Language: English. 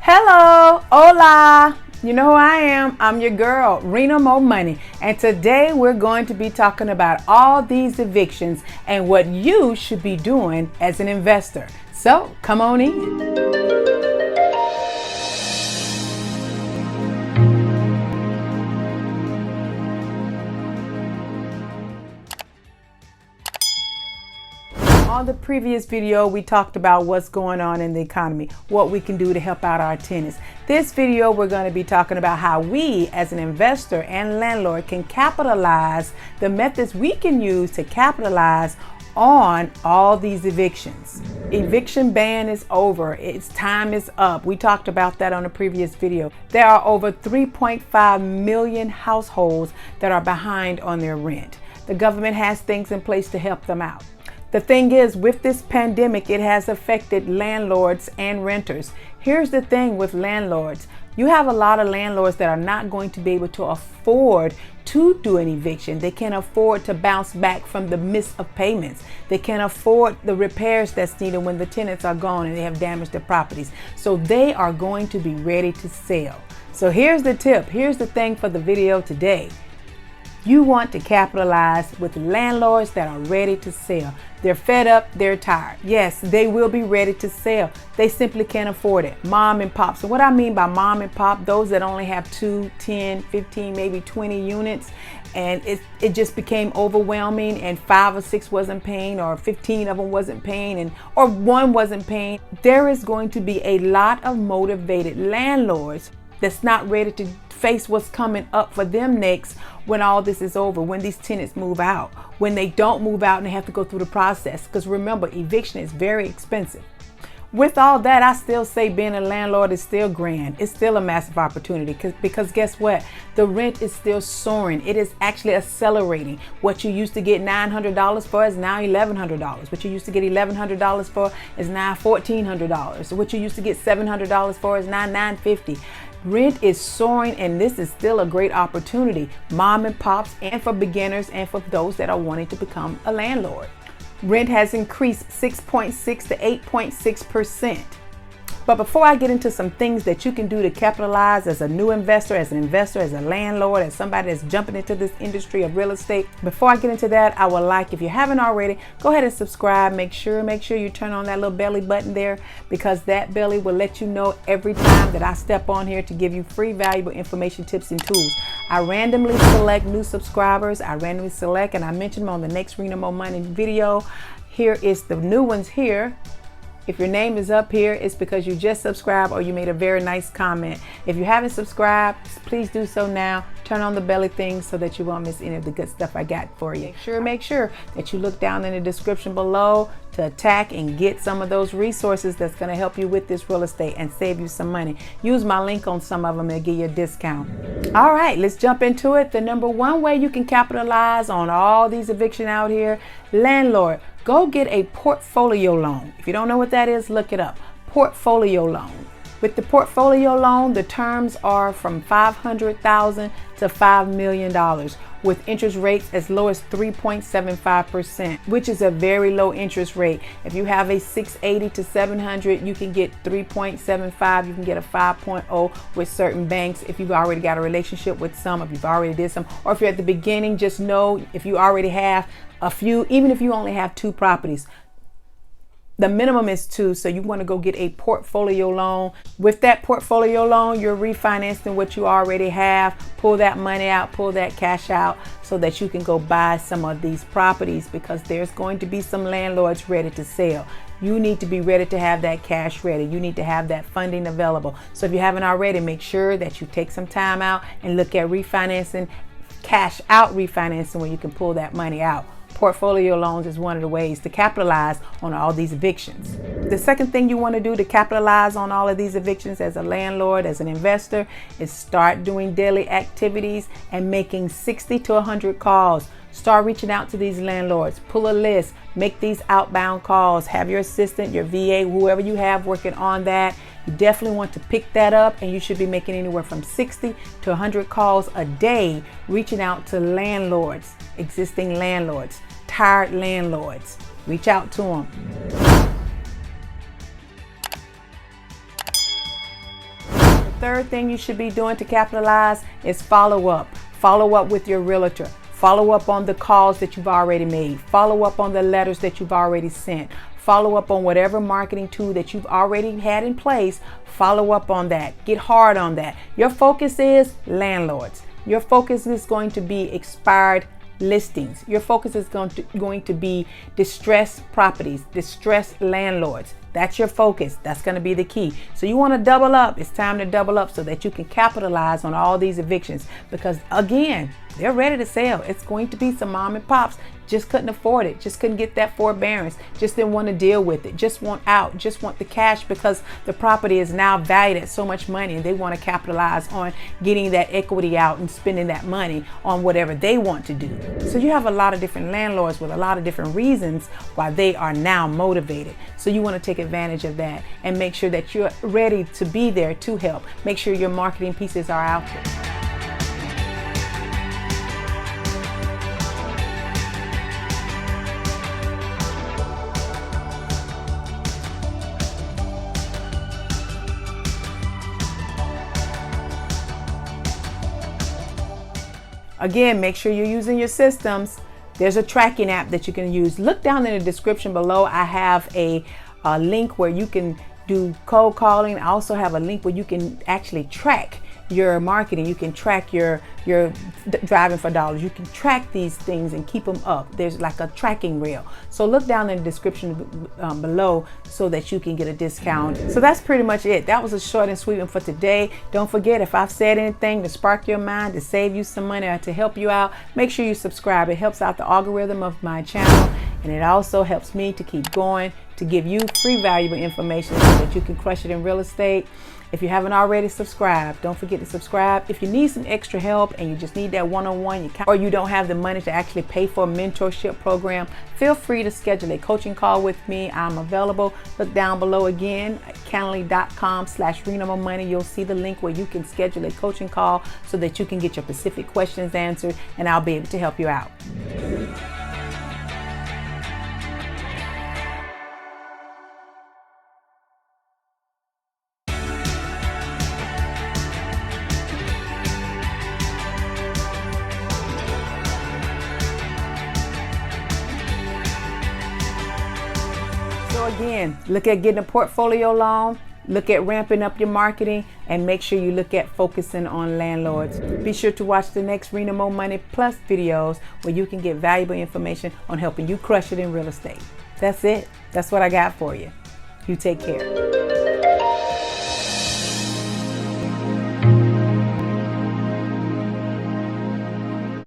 Hello, hola. You know who I am. I'm your girl, Rena MoMoney. And today we're going to be talking about all these evictions and what you should be doing as an investor. So come on in. On the previous video, we talked about what's going on in the economy, what we can do to help out our tenants. This video, we're going to be talking about how we as an investor and landlord can capitalize, the methods we can use to capitalize on all these evictions. Eviction ban is over. Its time is up. We talked about that on a previous video. There are over 3.5 million households that are behind on their rent. The government has things in place to help them out. The thing is, with this pandemic, it has affected landlords and renters. Here's the thing with landlords. You have a lot of landlords that are not going to be able to afford to do an eviction. They can't afford to bounce back from the miss of payments. They can't afford the repairs that's needed when the tenants are gone and they have damaged their properties. So they are going to be ready to sell. So here's the tip. Here's the thing for the video today. You want to capitalize with landlords that are ready to sell. They're fed up, they're tired. Yes, they will be ready to sell. They simply can't afford it. Mom and pop. So what I mean by mom and pop, those that only have 2, 10, 15, maybe 20 units, and it just became overwhelming and 5 or 6 wasn't paying, or 15 of them wasn't paying, or one wasn't paying. There is going to be a lot of motivated landlords that's not ready to face what's coming up for them next when all this is over, when these tenants move out, when they don't move out and they have to go through the process. Because remember, eviction is very expensive. With all that, I still say being a landlord is still grand. It's still a massive opportunity because guess what? The rent is still soaring. It is actually accelerating. What you used to get $900 for is now $1,100. What you used to get $1,100 for is now $1,400. What you used to get $700 for is now $950. Rent is soaring, and this is still a great opportunity, mom and pops, and for beginners and for those that are wanting to become a landlord. Rent has increased 6.6 to 8.6%. But before I get into some things that you can do to capitalize as a new investor, as a landlord, as somebody that's jumping into this industry of real estate, before I get into that, I would like, if you haven't already, go ahead and subscribe. Make sure you turn on that little belly button there, because that belly will let you know every time that I step on here to give you free, valuable information, tips, and tools. I randomly select new subscribers. And I mention them on the next Rena MoMoney video. Here is the new ones here. If your name is up here, it's because you just subscribed or you made a very nice comment. If you haven't subscribed, please do so now. Turn on the belly thing so that you won't miss any of the good stuff I got for you. Make sure that you look down in the description below to attack and get some of those resources that's going to help you with this real estate and save you some money. Use my link on some of them and give you a discount. All right, let's jump into it. The number one way you can capitalize on all these evictions out here, landlord, go get a portfolio loan. If you don't know what that is, look it up. Portfolio loan. With the portfolio loan, the terms are from $500,000 to $5 million, with interest rates as low as 3.75%, which is a very low interest rate. If you have a 680 to 700, you can get 3.75. You can get a 5.0 with certain banks if you've already got a relationship with some, if you've already did some, or if you're at the beginning, just know if you already have a few, even if you only have 2 properties, the minimum is 2, so you want to go get a portfolio loan. With that portfolio loan, you're refinancing what you already have. Pull that money out, pull that cash out so that you can go buy some of these properties, because there's going to be some landlords ready to sell. You need to be ready to have that cash ready. You need to have that funding available. So if you haven't already, make sure that you take some time out and look at refinancing, cash out refinancing, where you can pull that money out. Portfolio loans is one of the ways to capitalize on all these evictions. The second thing you want to do to capitalize on all of these evictions as a landlord, as an investor, is start doing daily activities and making 60 to 100 calls. Start reaching out to these landlords. Pull a list. Make these outbound calls. Have your assistant, your VA, whoever you have working on that. You definitely want to pick that up, and you should be making anywhere from 60 to 100 calls a day, reaching out to landlords, existing landlords, tired landlords. Reach out to them. third thing you should be doing to capitalize is follow up. Follow up with your realtor. Follow up on the calls that you've already made. Follow up on the letters that you've already sent. Follow up on whatever marketing tool that you've already had in place. Follow up on that. Get hard on that. Your focus is landlords. Your focus is going to be expired listings. Your focus is going to be distressed properties, distressed landlords. That's your focus. That's going to be the key. So you want to double up. It's time to double up so that you can capitalize on all these evictions, because again, they're ready to sell. It's going to be some mom and pops just couldn't afford it, just couldn't get that forbearance, just didn't want to deal with it, just want out, just want the cash because the property is now valued at so much money and they want to capitalize on getting that equity out and spending that money on whatever they want to do. So you have a lot of different landlords with a lot of different reasons why they are now motivated. So you want to take advantage of that and make sure that you're ready to be there to help. Make sure your marketing pieces are out there. Again, make sure you're using your systems. There's a tracking app that you can use. Look down in the description below. I have a link where you can do cold calling. I also have a link where you can actually track your marketing. You can track your driving for dollars. You can track these things and keep them up. There's like a tracking rail. So look down in the description below so that you can get a discount. So that's pretty much it. That was a short and sweet one for today. Don't forget, if I've said anything to spark your mind, to save you some money, or to help you out, make sure you subscribe. It helps out the algorithm of my channel, and it also helps me to keep going, to give you free valuable information so that you can crush it in real estate. If you haven't already subscribed, don't forget to subscribe. If you need some extra help and you just need that one-on-one, or you don't have the money to actually pay for a mentorship program, feel free to schedule a coaching call with me. I'm available. Look down below again at Calendly.com/Rena MoMoney. You'll see the link where you can schedule a coaching call so that you can get your specific questions answered, and I'll be able to help you out. So again, look at getting a portfolio loan, look at ramping up your marketing, and make sure you look at focusing on landlords. Be sure to watch the next Rena MoMoney Plus videos where you can get valuable information on helping you crush it in real estate. That's it. That's what I got for you. You take care.